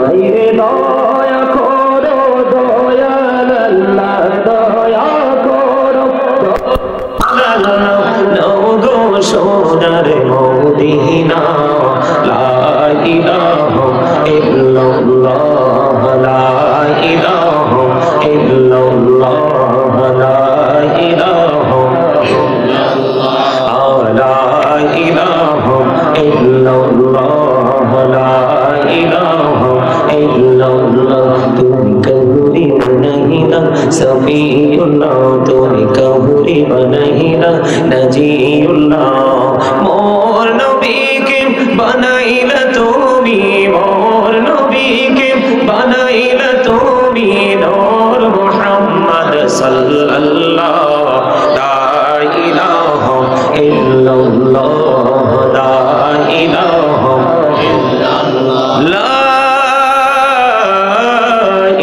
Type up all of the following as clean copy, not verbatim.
আইরে দয়া করো দয়াল আল্লাহ দয়া করো নগো সোনার মদিনা লা ইলাহা ইল্লাল্লাহ লা ইলাহা ইল্লাল্লাহ লা ইলাহা ইল্লাল্লাহ লা ইলাহা ইল্লাল্লাহ লা ইলাহা ইল্লাল্লাহ তুমি কবুরি বানাইলা সফিউল্লাহ তুমি কবুরি বানাইলা নজিউল্লাহ মোর নবীকে বানাইলা তুমি মোর নবীকে বানাইলা তুমি নূর মুহাম্মদ সাল্লাল্লাহ লা ইলাহা ইল্লাল্লাহ লা ইলাহা ইল্লাল্লাহ লা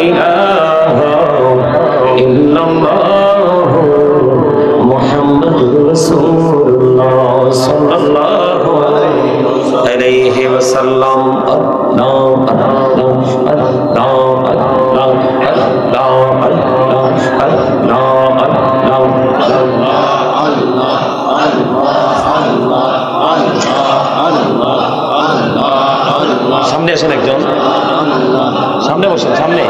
ইলাহা ইল্লাল্লাহ মুহাম্মাদুর রাসূলুল্লাহ সাল্লাল্লাহু আলাইহি ওয়াসাল্লাম সামনে আসেন একজন সামনে বসেন সামনে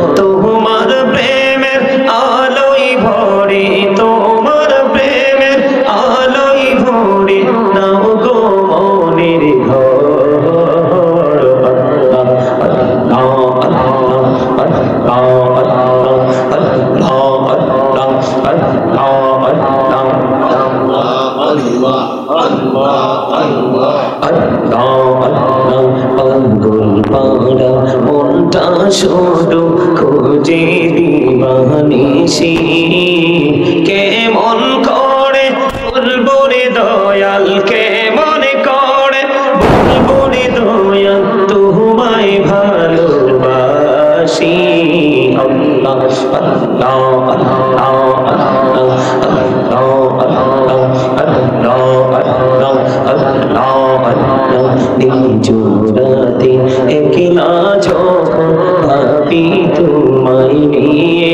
তোমার প্রেমের আলোয় ভরে তোমার প্রেমের আলোয় ভরে নাও গো মনের ঘর মনটা শুধু খুঁজে দিবানিসি কেমন করে বলবো রে দয়াল কেমন করে বলবো রে দয়াল তোমায় ভালোবাসি আল্লাহ আল্লাহ নিজুরাতে একলা যখন ভাবি তোমায় নিয়ে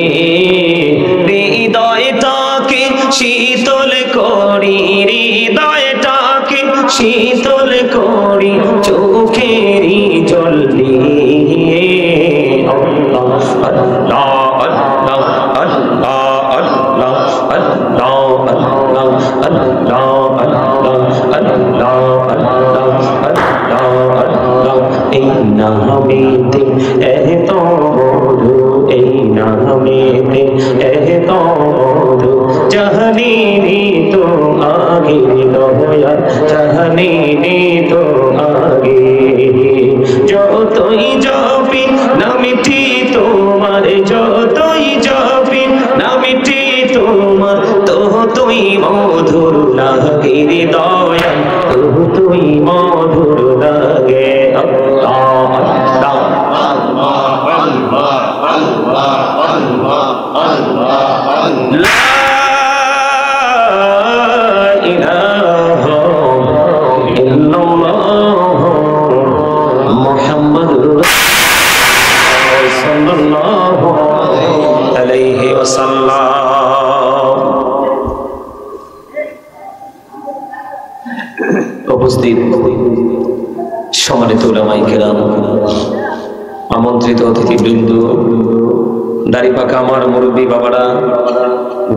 হৃদয়টাকে শীতল করি হৃদয়টাকে শীতল করি চোখেরই জল দিয়ে আল্লাহ আল্লাহ আল্লাহ আল্লাহ আল্লাহ আল্লাহ আল্লাহ এই নামেতে এত মধু এই নামেতে এত মধু জাহানি তো আগে দয়া জাহানি তো আগে যতই জপি নামটি তোমার যতই জপি নামটি তোমার তুই মধুর লাগে দয়া তুই মধুর লাগে আল্লাহ আল্লাহ আল্লাহ আল্লাহ আল্লাহ আল্লাহ লা ইলাহা ইল্লাল্লাহ মুহাম্মাদুর রাসূলুল্লাহ সাল্লাল্লাহু আলাইহি ওয়াসাল্লাম। উপস্থিত সম্মানিত উলামায়ে কেরাম, আমন্ত্রিত অতিথিবৃন্দ, দাড়িপাকা আমার মুরব্বী বাবারা,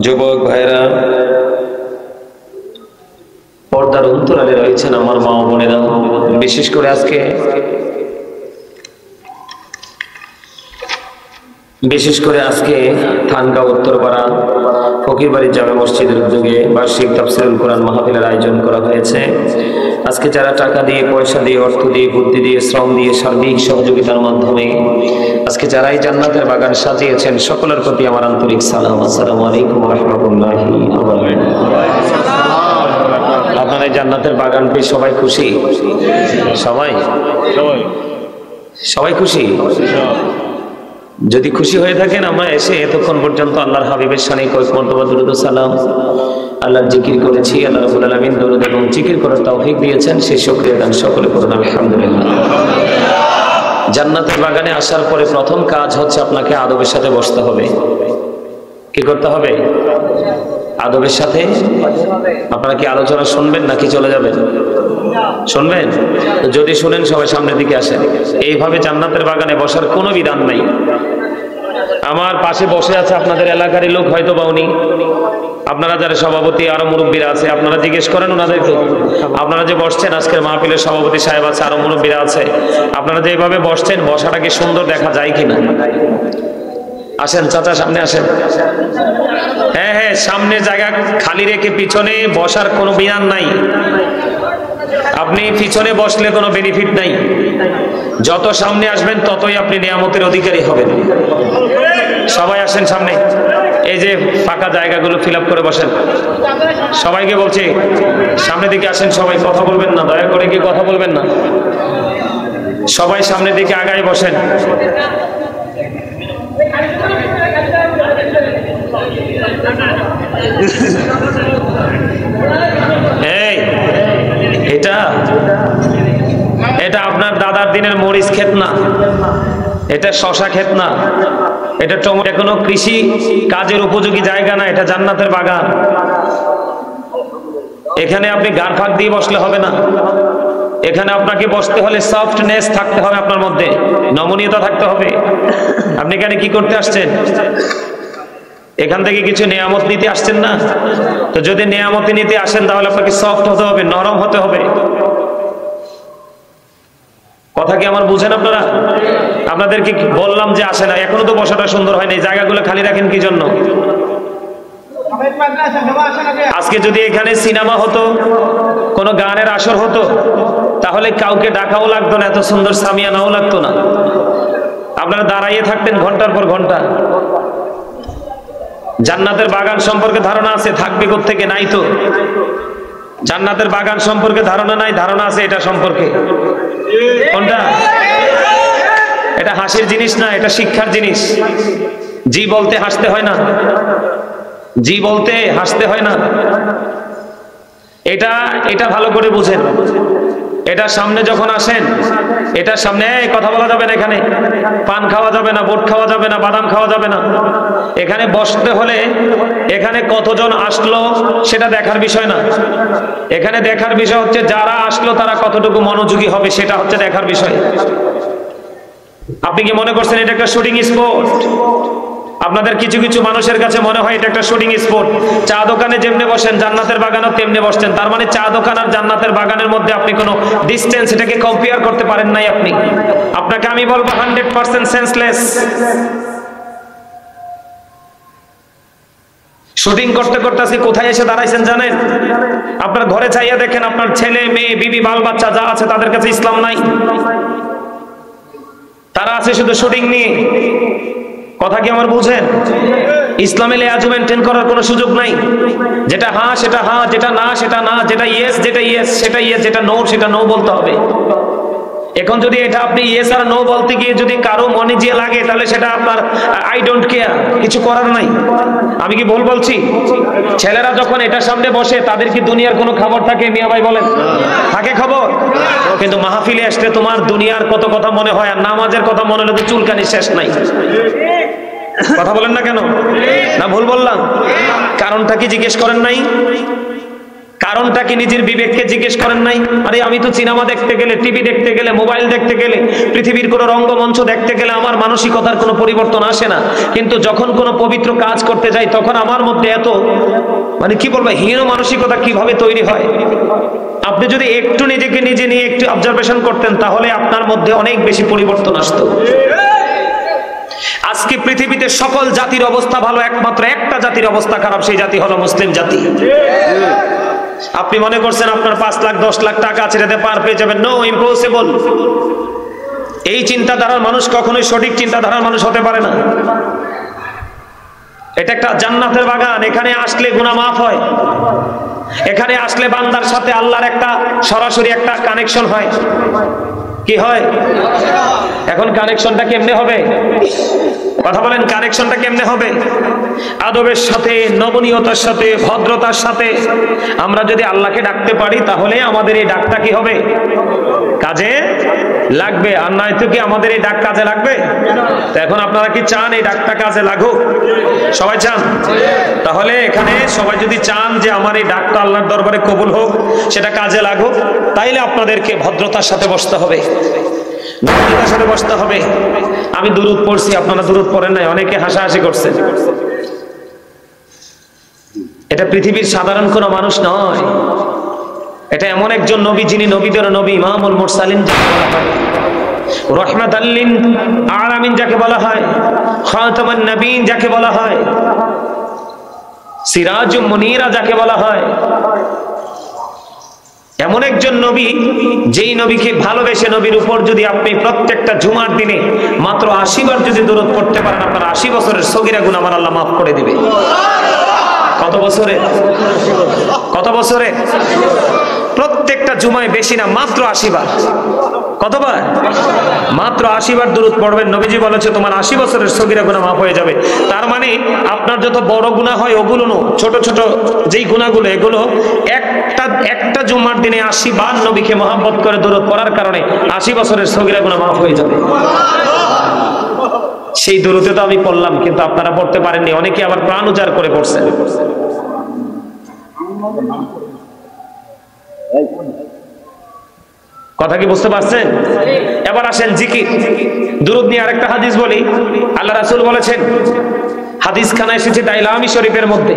যুবক ভাইরা, পর্দার অন্তরালে রয়েছেন আমার মা ও বোনেরা, বিশেষ করে আজকে থানগাঁও উত্তরপাড়া ফকিরবাড়ি জামে মসজিদের উদ্যোগে বার্ষিক তাফসীরুল কোরআন মাহফিলের আয়োজন করা হয়েছে। আজকে যারা টাকা দিয়ে, পয়সা দিয়ে, অর্থ দিয়ে, বুদ্ধি দিয়ে, শ্রম দিয়ে, সার্বিক সহযোগিতার মাধ্যমে আজকে যারাই জান্নাতের বাগান সাজিয়েছেন সকলের প্রতি আমার আন্তরিক সালাম। আসসালামু আলাইকুম ওয়া রাহমাতুল্লাহি ওয়া বারাকাতুহু। জান্নাতের বাগান পেয়ে সবাই খুশি? সবাই সবাই খুশি? যদি খুশি হয়ে থাকেন, আমরা এসে এতক্ষণ পর্যন্ত আল্লাহর হাবিবের শানে কয়েক মর্তবা দুরূদ ও সালাম আল্লাহর জিকির করেছি। আল্লাহ রাব্বুল আলামিন দরুদ এবং জিকির করার তৌফিক দিয়েছেন, সেই শুকরিয়া গান সকলে পড়ুন আলহামদুলিল্লাহ। জান্নাতের বাগানে আসার পরে প্রথম কাজ হচ্ছে আপনাকে আদবের সাথে বসতে হবে। কি করতে হবে? আদবের সাথে। আপনারা কি আলোচনা শুনবেন নাকি চলে যাবেন? শুনবেন? যদি শুনেন সবাই সামনের দিকে আসেন। এইভাবে জান্নাতের বাগানে বসার কোনো বিধান নাই। আমার পাশে বসে আছে আপনাদের এলাকারই লোক, হয়তো বা উনি, আপনারা যারা সভাপতি আরো মুরব্বীরা আছে, আপনারা জিজ্ঞেস করেন ওনাদেরকে। আপনারা যে বসছেন, আজকের মাহফিলের সভাপতি সাহেব আছে, আরো মুরব্বীরা আছে, আপনারা যে এইভাবে বসছেন, বসাটা কি সুন্দর দেখা যায় কিনা? আসেন চাচা, সামনে আসেন। হ্যাঁ হ্যাঁ, সামনে জায়গা খালি রেখে পিছনে বসার কোনো বিধান নাই। আপনি পিছনে বসলে কোনো বেনিফিট নাই। যত সামনে আসবেন ততই আপনি নিয়ামতের অধিকারী হবেন। সবাই আসেন সামনে, এই যে ফাঁকা জায়গাগুলো ফিল আপ করে বসেন। সবাইকে বলছি সামনের দিকে আসেন। সবাই কথা বলবেন না, দয়া করে কি কথা বলবেন না। সবাই সামনের দিকে আগায় বসেন। এই এটা আপনার দাদার দিনের মরিচ ক্ষেত না, এটা শশা ক্ষেত না, এটা টমেটো, কোনো কৃষি কাজের উপযোগী জায়গা না, এটা জান্নাতের বাগান। এখানে আপনি গার ফাঁক দিয়ে বসলে হবে না। এখানে আপনাকে বসতে হলে সফটনেস থাকতে হবে, আপনার মধ্যে নমনীয়তা থাকতে হবে। আপনি এখানে কি করতে আসছেন? এখান থেকে কিছু নিয়ামত নিতে আসছেন না? তো যদি নিয়ামত নিতে আসেন তাহলে আপনাকে সফট হতে হবে, নরম হতে হবে। কথা কি আমার বুঝেন আপনারা? আপনাদেরকে বললাম যে আসে না, এখনো তো বসাটা সুন্দর হয়নি। জায়গাগুলো খালি রাখেন কি জন্য? আজকে যদি এখানে সিনেমা হতো, কোন গানের আসর হতো, তাহলে কাউকে ডাকাও লাগতো না, এত সুন্দর সামিয়ানাও লাগতো না। আপনারা দাঁড়াইয়ে থাকতেন ঘন্টার পর ঘন্টা। জান্নাতের বাগান সম্পর্কে ধারণা আছে? থাকবে কোত্থেকে? নাই তো। জান্নাতের বাগান সম্পর্কে ধারণা নাই, ধারণা আছে এটা সম্পর্কে। কোনটা? এটা হাসির জিনিস না, এটা শিক্ষার জিনিস। জি বলতে হাসতে হয় না, জি বলতে হাসতে হয় না। এটা ভালো করে বুঝেন। এটার সামনে যখন আসেন, এটার সামনে কথা বলা যাবে না, এখানে পান খাওয়া যাবে না, বোট খাওয়া যাবে না, বাদাম খাওয়া যাবে না। এখানে বসতে হলে এখানে কতজন আসলো সেটা দেখার বিষয় না। এখানে দেখার বিষয় হচ্ছে যারা আসলো তারা কতটুকু মনোযোগী হবে, সেটা হচ্ছে দেখার বিষয়। আপনি কি মনে করছেন এটা একটা শুটিং স্পট? আপনাদের কিছু কিছু মানুষের কাছে মনে হয় এটা একটা শুটিং স্পট। চা দোকানে যেমনি বসেন, জান্নাতের বাগানও তেমনি বসছেন। তার মানে চা দোকান আর জান্নাতের বাগানের মধ্যে আপনি কোনো ডিস্টেন্স, এটাকে কম্পেয়ার করতে পারেন নাই আপনি। আপনাকে আমি বলবো 100% সেন্সলেস। শুটিং করতে করতে আজকে কোথায় এসে দাঁড়াইছেন জানেন? আপনার ঘরে চাইয়া দেখেন, আপনার ছেলে মেয়ে বিবি বাল বাচ্চা যা আছে তাদের কাছে ইসলাম নাই। তারা আছে শুধু শুটিং নিয়ে। কথা কি আমার বুঝেন? ইসলামে লেয়াজু মেনটেন করার কোনো সুযোগ নাই। যেটা হ্যাঁ সেটা হ্যাঁ, যেটা না সেটা না, যেটা ইয়েস যেটা ইয়েস সেটা ইয়েস, যেটা নো সেটা নো বলতে হবে। এখন যদি এটা আপনি ইয়েস আর নো বলতে গিয়ে যদি কারো মনে যে লাগে, তাহলে সেটা আপনার আই ডোন্ট কেয়ার, কিছু করার নাই। আমি কি ভুল বলছি? ছেলেরা যখন এটার সামনে বসে, তাদের কি দুনিয়ার কোনো খবর থাকে? মিয়া ভাই বলেন, থাকে খবর? কিন্তু মাহফিলে আসলে তোমার দুনিয়ার কত কথা মনে হয়, আর নামাজের কথা মনে হলে তো চুলকানি শেষ নাই। কথা বলেন না কেন? না ভুল বললাম? কারণটা কি জিজ্ঞেস করেন নাই? কারণটা কি নিজের বিবেককে জিজ্ঞেস করেন নাই? আরে আমি তো সিনেমা দেখতে গেলে, টিভি দেখতে গেলে, মোবাইল দেখতে গেলে, পৃথিবীর কোনো রঙ্গমঞ্চ দেখতে গেলে আমার মানসিকতার কোনো পরিবর্তন আসে না, কিন্তু যখন কোনো পবিত্র কাজ করতে যাই তখন আমার মধ্যে এত কি বলবো, হীন মানসিকতা কিভাবে তৈরি হয়। আপনি যদি একটু নিজেকে নিজে নিয়ে একটু অবজারভেশন করতেন, তাহলে আপনার মধ্যে অনেক বেশি পরিবর্তন আসতো। আজকে পৃথিবীতে সকল জাতির অবস্থা ভালো, একমাত্র একটা জাতির অবস্থা খারাপ, সেই জাতি হলো মুসলিম জাতি। আপনি মনে করছেন আপনার 5 লাখ 10 লাখ টাকা আছে, এটাতে পার পেয়ে যাবেন? No, impossible. এই চিন্তাধারার মানুষ কখনোই সঠিক চিন্তাধারার মানুষ হতে পারে না। এটা একটা জান্নাতের বাগান, এখানে আসলে গুনাহ মাফ হয়। এখানে আসলে বান্দার সাথে আল্লাহর একটা সরাসরি একটা কানেকশন হয়। কি হয়? এখন কানেকশনটা কেমনে হবে? কথা বলেন, কানেকশনটা কেমনে হবে? আদবের সাথে, নমনীয়তার সাথে, ভদ্রতার সাথে আমরা যদি আল্লাহকে ডাকতে পারি তাহলে আমাদের এই ডাকটা কি হবে? কাজে লাগবে। আর নয়তো কি আমাদের এই ডাক কাজে লাগবে? তো এখন আপনারা কি চান এই ডাকটা কাজে লাগুক? সবাই চান? তাহলে এখানে সবাই যদি চান যে আমার এই ডাকটা আল্লাহর দরবারে কবুল হোক, সেটা কাজে লাগুক, তাইলে আপনাদেরকে ভদ্রতার সাথে বসতে হবে, নমনীয়তার সাথে বসতে হবে। আমি দুরূদ পড়ছি, আপনারা দুরূদ পড়েন নাই, অনেকে হাসাহাসি করছে। এটা পৃথিবীর সাধারণ কোনো মানুষ নয়, এটা এমন একজন নবী যিনি নবীদের নবী, ইমামুল মুরসালিন যাকে বলা হয়, রাহমাতাল লিল আলামিন যাকে বলা হয়, খাতামুন নবীন যাকে বলা হয়, সিরাজুম মুনীরা যাকে বলা হয়, এমন একজন নবী যেই নবীকে ভালোবেসে নবীর উপর যদি আপনি প্রত্যেকটা জুমার দিনে মাত্র 80 বার যদি দরুদ পড়তে পারেন, আপনার 80 বছরের সগীরা গুনাহ আমার আল্লাহ মাফ করে দিবে। কত বছরে? কত বছরে? প্রত্যেকটা জুমায়, বেশি না, মাত্র 80 বার। কতবার? মাত্র 80 বার দরুদ পড়বেন। নবীজি বলেছে তোমার 80 বছরের সগীরা গুনাহ মাফ হয়ে যাবে। তার মানে আপনার যত বড় গুনাহ হয় ওগুলো না, ছোট ছোট যেই গুনাহগুলো, এগুলো একটা জুমার দিনে 80 বার নবীকে মহব্বত করে দরুদ পড়ার কারণে 80 বছরের সগীরা গুনাহ মাফ হয়ে যাবে। সেই দরুদে তো আমি পড়লাম, কিন্তু আপনারা পড়তে পারেননি, অনেকে আবার প্রাণ উজাড় করে পড়ছেন। কথা কি বুঝতে পারছেন? এবার আসেন জিকির, দুরূদ নিয়ে আরেকটা হাদিস বলি। আল্লাহ রাসূল বলেছেন, হাদিস খানা এসেছে দাইলামি শরীফের মধ্যে।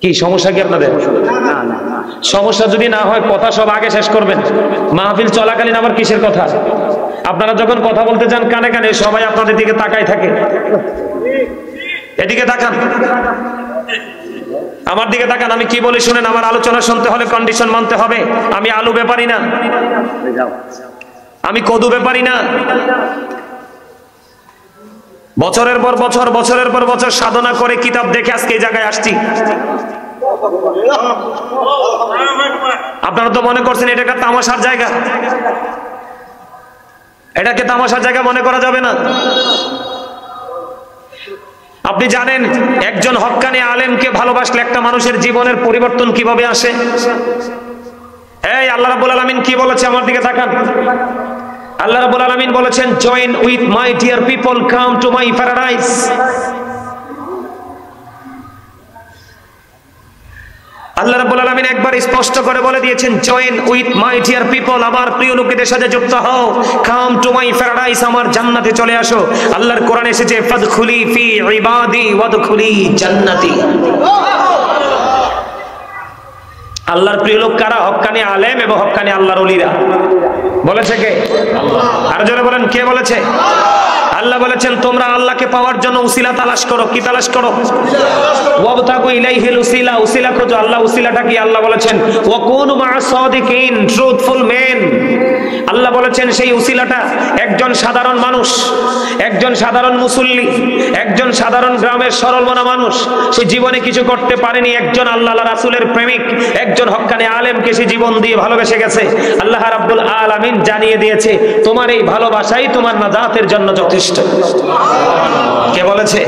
কি সমস্যা কি আপনাদের? সমস্যা যদি না হয় কথা সব আগে শেষ করবেন। মাহফিল চলাকালীন আবার কিসের কথা? আপনারা যখন কথা বলতে যান কানে কানে সবাই আপনাদের দিকে তাকায় থাকে। এদিকে তাকান, আমার দিকে তাকান, আমি কি বলি শুনেন। আমার আলোচনা শুনতে হলে কন্ডিশন মানতে হবে। আমি আলু ব্যাপারী না, আমি কদু ব্যাপারী না। বছরের পর বছর, বছরের পর বছর সাধনা করে কিতাব দেখে আজকে এই জায়গায় আসছি। আপনারা তো মনে করছেন এটা একটা তামাশার জায়গা। এটাকে তামাশার জায়গা মনে করা যাবে না। আপনি জানেন একজন হক্কানি আলেমকে ভালোবাসলে একটা মানুষের জীবনের পরিবর্তন কিভাবে আসে? এই আল্লাহ রাব্বুল আলামিন কি বলেছে? আমার দিকে তাকান। আল্লাহ রাব্বুল আলামিন বলেছেন, join with my dear people, come to my paradise. আল্লাহ রাব্বুল আলামিন একবার স্পষ্ট করে বলে দিয়েছেন, join with my dear people, আমার প্রিয় লোকেদের সাথে যুক্ত হও, কাম টু মাই প্যারাডাইস, আমার জান্নাতে চলে আসো। আল্লাহর কোরআনে এসেছে, ফাদখুলি ফি ইবাদি ওয়াদখুলি জান্নাতি। আল্লাহর প্রিয় লোক কারা? হক্কানি আলেম এবং হক্কানি আল্লাহর ওলিরা। বলেছে কে? আল্লাহ। আর জোরে বলেন, কে বলেছে? আল্লাহ বলেছেন, তোমরা আল্লাহকে পাওয়ার জন্য উসিলা তালাশ করো। কি তালাশ করো? ওয়াবতাগু ইলাইহিল উসিলা, উসিলা খোঁজো। আল্লাহ উসিলাটা কি? আল্লাহ বলেছেন, ওয়া কুনু মা'আস সাদিকিন, ট্রুথফুল মেন। আল্লাহ বলেছেন সেই উসিলাটা একজন সাধারণ মানুষ, একজন সাধারণ মুসল্লি, একজন সাধারণ গ্রামের সরল মনা মানুষ, সে জীবনে কিছু করতে পারেনি। একজন আল্লাহ রাসূলের প্রেমিক, একজন হক্কানি আলেমকে সে জীবন দিয়ে ভালোবেসে গেছে। আল্লাহ রাব্বুল আলামিন জানিয়ে দিয়েছে, তোমার এই ভালোবাসাই তোমার নাজাতের জন্য যথেষ্ট। কে বলেছে?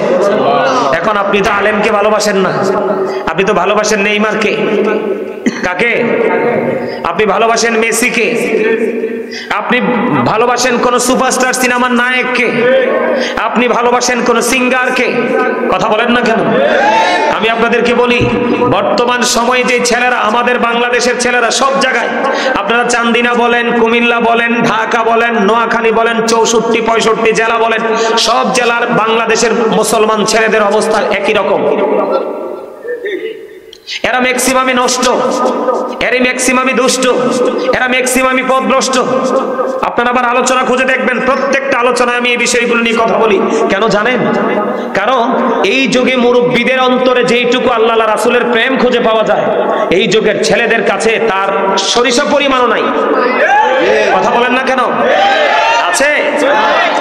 এখন আপনি তো আলেমকে ভালোবাসেন না, আপনি তো ভালোবাসেন নেইমারকে। কাকে? আপনি ভালোবাসেন মেসিকে, আপনি ভালোবাসেন কোন সুপারস্টার সিনেমার নায়ককে, আপনি ভালোবাসেন কোন সিঙ্গারকে। কথা বলেন না কেন? আমি আপনাদেরকে বলি, বর্তমান সময়ে যে ছেলেরা, আমাদের বাংলাদেশের ছেলেরা সব জায়গায়, আপনারা চান্দিনা বলেন, কুমিল্লা বলেন, ঢাকা বলেন, নোয়াখালী বলেন, 64-65 জেলা বলেন, সব জেলার বাংলাদেশের মুসলমান ছেলেদের অবস্থা একই রকম। এরা ম্যাক্সিমামই নষ্ট, এরা ম্যাক্সিমামই দুষ্ট, এরা ম্যাক্সিমামই পথভ্রষ্ট। আপনারা আবার আলোচনা খুঁজে দেখবেন, প্রত্যেকটা আলোচনায় আমি এই বিষয়গুলো নিয়ে কথা বলি। কেন জানেন? কারণ এই যুগে মুরব্বীদের অন্তরে যেইটুকু আল্লাহ রাসূলের প্রেম খুঁজে পাওয়া যায়, এই যুগের ছেলেদের কাছে তার সরিষা পরিমাণও নাই। কথা বলেন না কেন? আছে?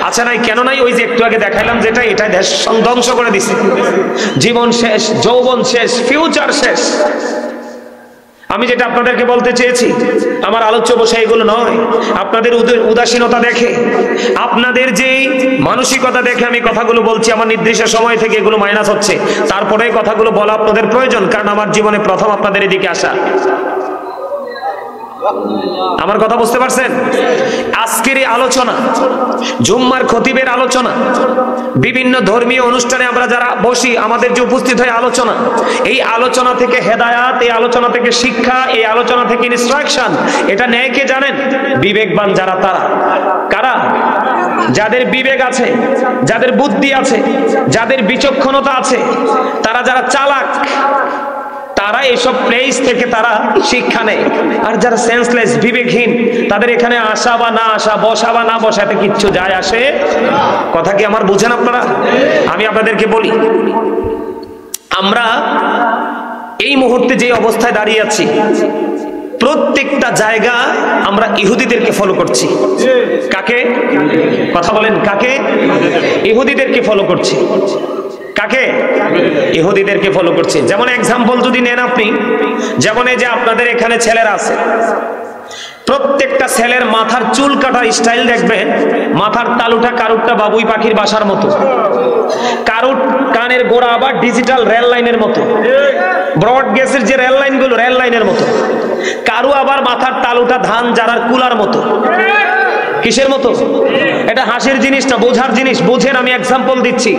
আছে নাই? কেন নাই? ওই যে একটু আগে দেখাইলাম যেটা, এটা দেশ ধ্বংস করে দিছে। জীবন শেষ, যৌবন শেষ, ফিউচার শেষ। আমি যেটা আপনাদেরকে বলতে চেয়েছি, আমার আলোচ্য বিষয় এগুলো নয়। আপনাদের উদাসীনতা দেখে, আপনাদের যে মানসিকতা দেখে আমি কথাগুলো বলছি। আমার নির্দিষ্ট সময় থেকে এগুলো মাইনাস হচ্ছে, তারপরে কথাগুলো বলা আপনাদের প্রয়োজন, কারণ আমার জীবনে প্রথম আপনাদের এদিকে আসা। আমার কথা বুঝতে পারছেন? আজকের এই আলোচনা, জুম্মার খতিবের আলোচনা, বিভিন্ন ধর্মীয় অনুষ্ঠানে আমরা যারা বসি, আমাদের যে উপস্থিত হয় আলোচনা, এই আলোচনা থেকে হেদায়াত, এই আলোচনা থেকে শিক্ষা, এই আলোচনা থেকে ইনস্ট্রাকশন, এটা নেয় কে জানেন? বিবেকবান যারা, তারা। কারা? যাদের বিবেক আছে, যাদের বুদ্ধি আছে, যাদের বিচক্ষণতা আছে, তারা যারা চালাক, তারা এইসব প্লেস থেকে তারা শিক্ষা নেয়। আর যারা সেন্সলেস, বিবেকহীন, তাদের এখানে আসা বা না আসা, বসা বা না বসাতে কিচ্ছু যায় আসে। কথা কি আমার বুঝেন আপনারা? আমি আপনাদেরকে বলি, আমরা এই মুহূর্তে যে অবস্থায় দাঁড়িয়ে আছি, প্রত্যেকটা জায়গা আমরা ইহুদিদেরকে ফলো করছি। কাকে? কথা বলেন, কাকে? ইহুদিদেরকে ফলো করছি। কাকে? ইহুদিদেরকে ফলো করছে। যেমন এক্সাম্পল যদি নেন আপনি, যেমন এই যে আপনাদের এখানে ছেলেরা আছে, প্রত্যেকটা ছেলের মাথার চুল কাটার স্টাইল দেখবেন, মাথার তালুটা কারুরটা বাবুই পাখির বাসার মতো, কারুর কানের গোড়া আবার ডিজিটাল রেল লাইনের মতো, ব্রড গেজের যে রেল লাইনগুলো, রেল লাইনের মতো, কারু আবার মাথার তালুটা ধান জারার কুলার মতো। কিসের মতো? এটা হাসির জিনিস না, বোঝার জিনিস। বোঝেন, আমি এক্সাম্পল দিচ্ছি।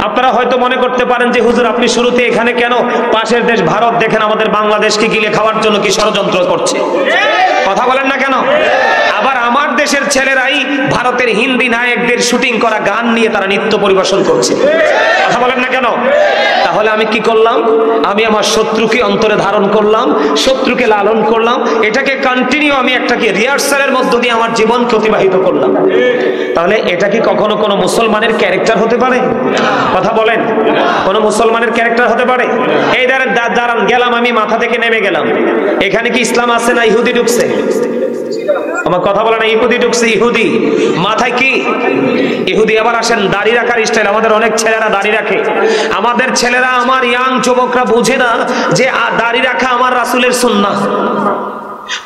আপনারা হয়তো মনে করতে পারেন যে হুজুর আপনি শুরুতে এখানে কেন? পাশের দেশ ভারত দেখেন আমাদের বাংলাদেশকে গিলে খাওয়ার জন্য কি ষড়যন্ত্র করছে। কথা বলেন না কেন? আবার আমার দেশের ছেলেরাই ভারতের হিন্দি নায়কদের শুটিং করা গান নিয়ে তারা নৃত্য পরিবেশন করছে। কথা বলেন না কেন? তাহলে আমি কি করলাম? আমি আমার শত্রুকে অন্তরে ধারণ করলাম, শত্রুকে লালন করলাম, এটাকে কন্টিনিউ আমি একটাকে রিহার্সালের মধ্য দিয়ে আমার জীবনকে অতিবাহিত করলাম। তাহলে এটা কি কখনো কোনো মুসলমানের ক্যারেক্টার হতে পারে? কথা বলেন, কোনো মুসলমানের ক্যারেক্টার হতে পারে? এই দাঁড়ান, গেলাম আমি, মাথা থেকে নেমে গেলাম, এখানে কি ইসলাম আছে না ইহুদি ঢুকছে? আমার কথা বলে না, ইহুদি ঢুকছে। ইহুদি মাথায় কি? ইহুদি। আবার আসেন দাড়ি রাখার স্টাইল। আমাদের অনেক ছেলেরা দাড়ি রাখে। আমাদের ছেলেরা, আমার ইয়াং যুবকরা বুঝে না যে দাড়ি রাখা আমার রাসূলের সুন্নাহ।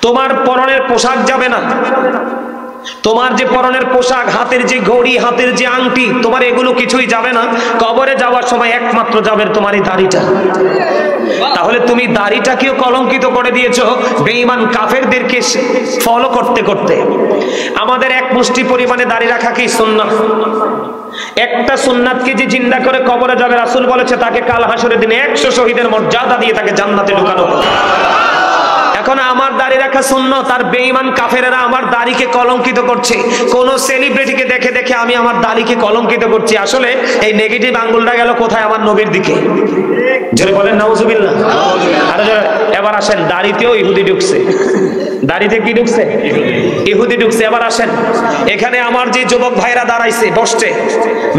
তোমার পরনের পোশাক যাবে না, তোমার যে পরনের পোশাক, হাতের যে ঘড়ি, হাতের যে আংটি, তোমার এগুলো কিছুই যাবে না। কবরে যাওয়ার সময় একমাত্র যাবে তোমার এই দাড়িটা। তাহলে তুমি দাড়িটাকেও কলঙ্কিত করে দিয়েছো বেঈমান কাফেরদেরকে ফলো করতে করতে। আমাদের এক মুষ্টি পরিমাণে দাড়ি রাখা কি সুন্নাহ? একটা সুন্নাতকে যে জিন্দা করে কবরে যাবে, রাসূল বলেছে তাকে কাল হাসরের দিনে 100 শহীদের মর্যাদা দিয়ে তাকে জান্নাতে ঢোকানো হবে। এখন আমার দাড়ি রাখা সুন্নাত, আর বেঈমান কাফেরেরা আমার দাড়িকে কলঙ্কিত করছে। কোন সেলিব্রিটিকে দেখে দেখে আমি আমার দাড়িকে কলঙ্কিত করছি। আসলে এই নেগেটিভ আঙ্গুলটা গেল কোথায়? আমার নবীর দিকে। জোরে বলেন নাউজুবিল্লাহ। আর এবার আসেন, দাড়িতেও ইহুদি ঢুকছে। দাড়িতে কি ঢুকছে? ইহুদি ঢুকছে। এবার আসেন, এখানে আমার যে যুবক ভাইরা দাঁড়াইছে, বসছে,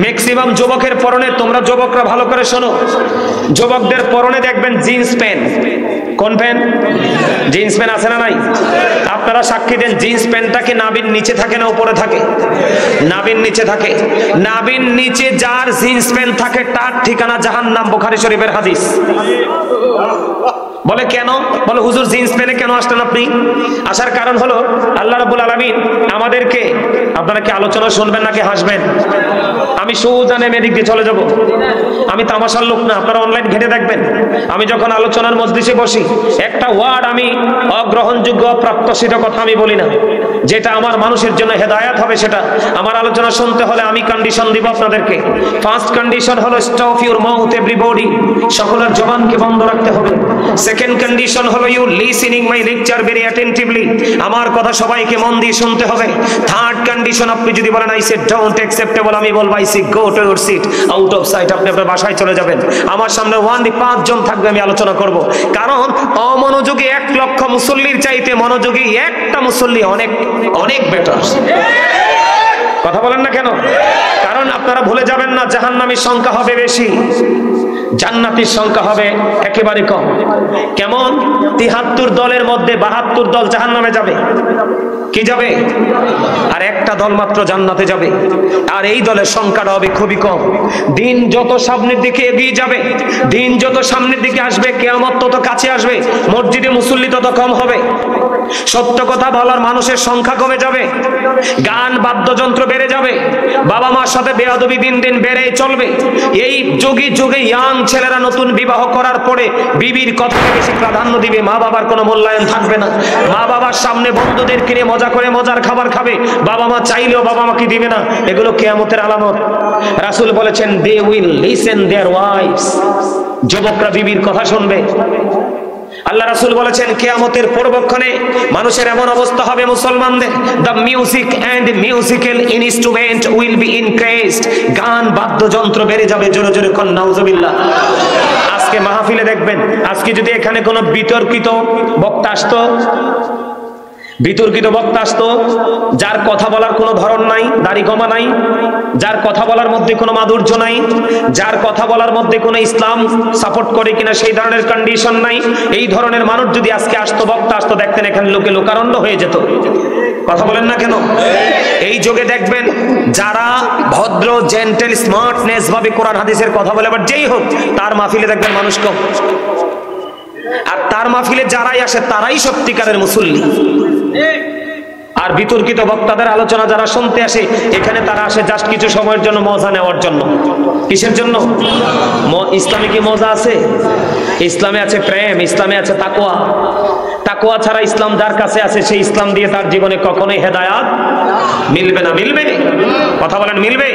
ম্যাক্সিমাম যুবকের পরনে, তোমরা যুবকরা ভালো করে শোনো, যুবকদের পরনে দেখবেন জিন্স প্যান্ট। কোন প্যান্ট? জিন্স প্যান্ট আছে না নাই? আপনারা সাক্ষী দেন, জিন্স প্যান্টটা কি নাভির নিচে থাকে না উপরে থাকে? নাভির নিচে থাকে। নাভির নিচে যার জিন্স প্যান্ট থাকে তার ঠিকানা জাহান্নাম। বুখারী শরীফের হাদিস। বলে কেন? বলে হুজুর জিন্স প্যান্টে কেন আসলেন আপনি? আসার কারণ হলো আল্লাহ রাব্বুল আলামিন আমাদেরকে, আপনারা কি আলোচনা শুনবেন নাকি হাসবেন? আমি সোজা নেমে এদিক দিয়ে চলে যাব। আমি তামাশার লোক না, আপনারা অনলাইন ঘেটে দেখবেন। আমি যখন আলোচনার মজলিসে বসি, একটা ওয়ার্ড আমি অগ্রহণযোগ্য, অপ্রাপ্তসিত কথা আমি বলি না। যেটা আমার মানুষের জন্য হেদায়াত হবে, সেটা আমার আলোচনা শুনতে হলে আমি কন্ডিশন দিব আপনাদেরকে। ফার্স্ট কন্ডিশন হলো স্টপ ইউর মাউথ এভরিবডি, সকলের জবানকে বন্ধ রাখতে হবে। সেকেন্ড কন্ডিশন হলো you listening my lecture very attentively, আমার কথা সবাইকে মন দিয়ে শুনতে হবে। থার্ড কন্ডিশন, আপনি যদি বলেন আই সে ডোন্ট অ্যাকসেপ্টেবল, আমি বলবো I say go to your seat, out of sight, আপনি আপনার বাসায় চলে যাবেন। আমার সামনে 5 জন থাকবে, আমি আলোচনা করব। কারণ অমনোযোগী 1 লক্ষ মুসল্লির চাইতে মনোযোগী একটা মুসল্লি অনেক অনেক বেটার। কথা বলেন না কেন? কারণ আপনারা ভুলে যাবেন না, জাহান্নামীর সংখ্যা হবে বেশি। জান্নাতের সংখ্যা হবে একেবারে কম। কেমন? ৭৩ দলের মধ্যে ৭২ দল জাহান্নামে যাবে। কি যাবে? আর একটা দল মাত্র জান্নাতে যাবে। আর এই দলের সংখ্যাটা হবে খুবই কম। দিন যত সামনের দিকে এগিয়ে যাবে, দিন যত সামনের দিকে আসবে, কিয়ামত তত কাছে আসবে, মসজিদে মুসল্লি তত কম হবে, সত্য কথা বলার মানুষের সংখ্যা কমে যাবে, গান বাদ্যযন্ত্র বেড়ে যাবে, বাবা মার সাথে বেয়াদবি দিন দিন বেড়ে চলবে। এই যুগে যুগে ইয়াং ছেলেরা নতুন বিবাহ করার পরে বিবির কথাকে বেশি প্রাধান্য দিবে, মা বাবার কোনো মূল্যায়ন থাকবে না। মা বাবার সামনে বন্ধুদের কিনে মজা করে মজার খাবার খাবে, বাবা মা চাইলেও বাবা মাকে দিবে না। এগুলো কিয়ামতের আলামত। রাসূল বলেছেন they will listen their wives, যুবকরা বিবির কথা শুনবে। আল্লাহ রাসূল বলেছেন কিয়ামতের পূর্বক্ষণে মানুষের এমন অবস্থা হবে মুসলমানদের, the music and musical instrument will be increased, গান বাদ্যযন্ত্র বেড়ে যাবে। জোরে জোরে কোন নাউজুবিল্লাহ। আজকে মাহফিলে দেখবেন, আজকে যদি এখানে কোনো বিতর্কিত বক্তা আসতো, যার কথা বলার কোনো ধরন নাই, দাড়ি কমা নাই, যার কথা বলার মধ্যে কোনো মাধুর্য নাই, যার কথা বলার মধ্যে কোনো ইসলাম সাপোর্ট করে কিনা সেই ধরনের কন্ডিশন নাই, এই ধরনের মানুষ যদি আজকে আসতো, বক্তা আসতো, দেখতেন এখানে লোকে লোকারণ্য হয়ে যেত। কথা বলেন না কেন? এই যুগে দেখবেন যারা ভদ্র, জেন্টেল, স্মার্টনেস ভাবে কোরআন হাদিসের কথা বলে, আবার যেই হোক তার মাহফিলে দেখবেন মানুষ কম। আর তার মাহফিলে যারাই আসে তারাই সত্যিকারের মুসল্লি। আর বিতর্কিত বক্তাদের আলোচনা যারা শুনতে আসে, এখানে তারা আসে জাস্ট কিছু সময়ের জন্য মজা নেওয়ার জন্য। কিসের জন্য? ইসলামে কি মজা আছে? ইসলামে আছে প্রেম, ইসলামে আছে তাকওয়া। তাকওয়া ছাড়া ইসলাম যার কাছে আছে, সেই ইসলাম দিয়ে তার জীবনে কখনোই হেদায়াত মিলবে না। মিলবে? কথা বলেন, মিলবে?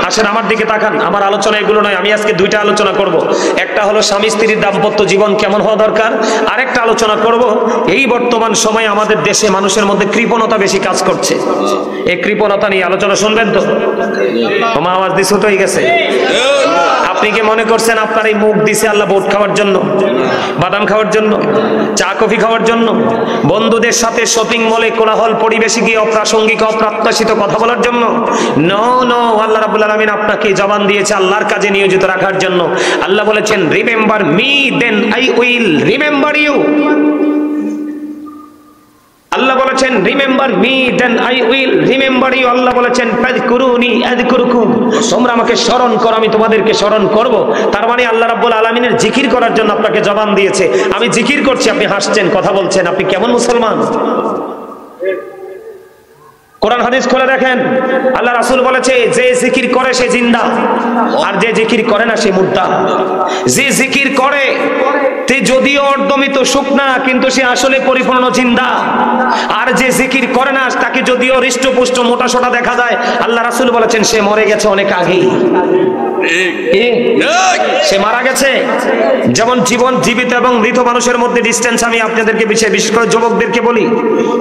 আসেন আমার দিকে তাকান। আমার আলোচনা এগুলো নয়, আমি আজকে দুইটা আলোচনা করব। একটা হলো স্বামী স্ত্রীর দাম্পত্য জীবন কেমন হওয়া দরকার, আরেকটা আলোচনা করব এই বর্তমান সময়ে আমাদের দেশে মানুষের মধ্যে কৃপণতা বেশি কাজ করছে। এই কৃপণতা নিয়ে আলোচনা শুনবেন তো? তোমার আওয়াজ দিছো তো হয়ে গেছে। আপনি কি মনে করছেন আপনার এই মুখ দিছে আল্লাহ ভোট খাওয়ার জন্য, বাদাম খাওয়ার জন্য, চা কফি খাওয়ার জন্য, বন্ধুদের সাথে শপিং মলে কোলাহল পরিবেশে গিয়ে অপ্রাসঙ্গিক অপ্রত্যাশিত কথা বলার জন্য? নো নো, আল্লাহ রাব্বুল আলামিন আপনাকে জবান দিয়েছে আল্লাহর কাজে নিয়োজিত রাখার জন্য। আল্লাহ বলেছেন remember me then I will remember you. আল্লাহ বলেছেন remember me then I will remember you. আল্লাহ বলেছেন ফাযকুরুনি আযকুরকুম, তোমরা আমাকে স্মরণ করো, আমি তোমাদেরকে স্মরণ করব। তার মানে আল্লাহ রাব্বুল আলামিনের জিকির করার জন্য আপনাকে জবান দিয়েছে। আমি জিকির করছি, আপনি হাসছেন, কথা বলছেন, আপনি কেমন মুসলমান? কোরআন হাদিস খুলে দেখেন, আল্লাহ রাসূল বলেছে যে জিকির করে সে জিন্দা, আর যে জিকির করে না সে মুর্দা। যে জিকির করে তে যদিও অর্ধমিত শুকনা, কিন্তু সে আসলে পরিপূর্ণ জিন্দা। আর যে জিকির করে না, তাকে যদিও হৃষ্টপুষ্ট মোটা সোটা দেখা যায়, আল্লাহ রাসূল বলেছেন সে মরে গেছে অনেক আগেই। সে মারা গেছে। যেমন জীবন জীবিত এবং মৃত মানুষের মধ্যে ডিস্টেন্স আমি আপনাদেরকে বিশেষ করে যুবকদেরকে বলি,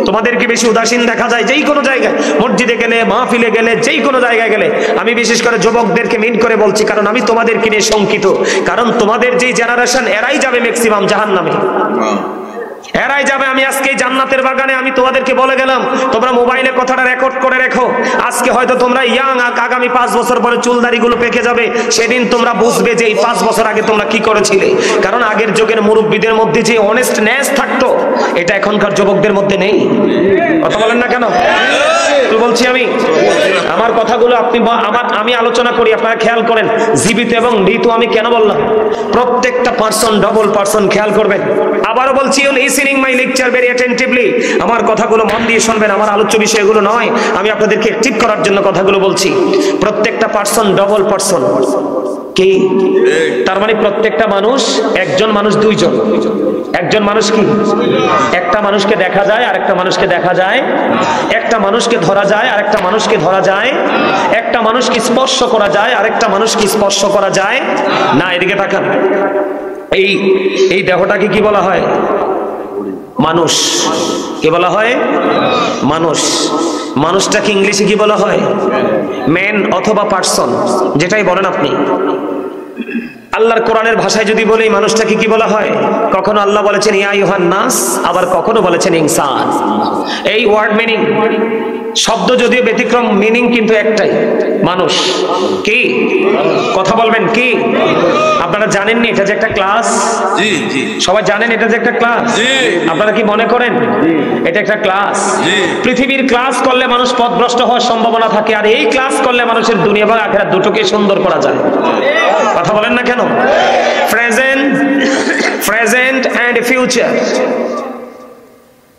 তোমাদেরকে বেশি উদাসীন দেখা যায় যেই কোনো জায়গায়, মসজিদে গেলে, মাহফিলে গেলে, যেই কোনো জায়গায় গেলে। আমি বিশেষ করে যুবকদেরকে মিন করে বলছি, কারণ আমি তোমাদেরকে নিয়ে শঙ্কিত। কারণ তোমাদের যেই জেনারেশন, এরাই যাবে ম্যাক্সিমাম জাহান্নামে, এরাই যাবে। আমি আজকে জান্নাতের বাগানে আমি তোমাদেরকে বলে গেলাম, তোমরা মোবাইলে কথাটা রেকর্ড করে রেখো। আজকে হয়তো তোমরা ইয়াং, আগামী 5 বছর পরে চুলদাড়িগুলো পেকে যাবে, সেদিন তোমরা বুঝবে যে এই 5 বছর আগে তোমরা কি করেছিলে। কারণ আগের যুগের মুরব্বীদের মধ্যে যে অনেস্টনেস থাকতো, এটা এখনকার যুবকদের মধ্যে নেই। কথা বলেন না কেন? বলছি আমি, আমার কথাগুলো আমি আলোচনা করি, আপনারা খেয়াল করেন। জীবিত এবং মৃত আমি কেন বললাম? প্রত্যেকটা পার্সন, ডবল পার্সন, খেয়াল করবেন। আবারও বলছি, listening my lecture very attentively. আমার কথাগুলো মন দিয়ে শুনবেন, আমার আলোচ্য বিষয় এগুলো নয়, আমি আপনাদেরকে ঠিক করার জন্য কথাগুলো বলছি। প্রত্যেকটা পার্সন ডবল পার্সন। কি? তার মানে প্রত্যেকটা মানুষ, একজন মানুষ দুইজন। একজন মানুষ কি? একটা মানুষকে দেখা যায়, আরেকটা মানুষকে দেখা যায়। একটা মানুষকে ধরা যায়, আরেকটা মানুষকে ধরা যায়। একটা মানুষকে স্পর্শ করা যায়, আরেকটা মানুষকে স্পর্শ করা যায় না। এদিকে তাকান। এই দেহটাকে কি বলা হয়? মানুষ। কি বলা হয়? মানুষ। মানুষটাকে ইংলিশে কি বলা হয়? ম্যান অথবা পার্সন, যেটাই বলেন আপনি। আল্লাহর কোরআনের ভাষায় যদি বলি মানুষটাকে কি বলা হয়? কখনো আল্লাহ বলেছেন ইয়া আইয়ুহান নাস, আবার কখনো বলেছেন ইনসান। এই ওয়ার্ড মিনিং, শব্দ যদিও ব্যতিক্রম, মিনিং কিন্তু একটাই, মানুষ। কি কথা বলবেন? কি আপনারা জানেননি এটা যে একটা ক্লাস? জি জি। সবাই জানেন এটা যে একটা ক্লাস? জি। আপনারা কি মনে করেন এটা একটা ক্লাস? জি। পৃথিবীর ক্লাস করলে মানুষ পথভ্রষ্ট হওয়ার সম্ভাবনা থাকে, আর এই ক্লাস করলে মানুষের দুনিয়া বা আখিরাত দুটোকে সুন্দর করা যায়। কথা বলেন না কেন? Present and future,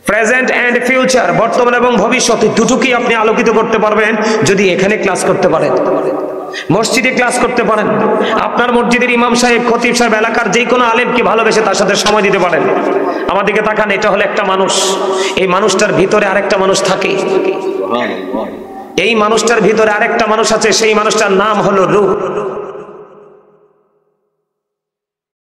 present and future, বর্তমান এবং ভবিষ্যৎ, দুটোকেই আপনি আলোকিত করতে পারবেন যদি এখানে ক্লাস করতে পারেন, মসজিদে ক্লাস করতে পারেন। আপনার মসজিদের ইমাম সাহেব, খতিব সাহেব, এলাকার যে কোনো আলেমকে ভালোবেসে তার সাথে সময় দিতে পারেন। আমাদেরকে তাকান, এটা হলো একটা মানুষ, এই মানুষটার ভিতরে আরেকটা মানুষ থাকে, এই মানুষটার ভিতরে আরেকটা মানুষ আছে, সেই মানুষটার নাম হলো রূহ।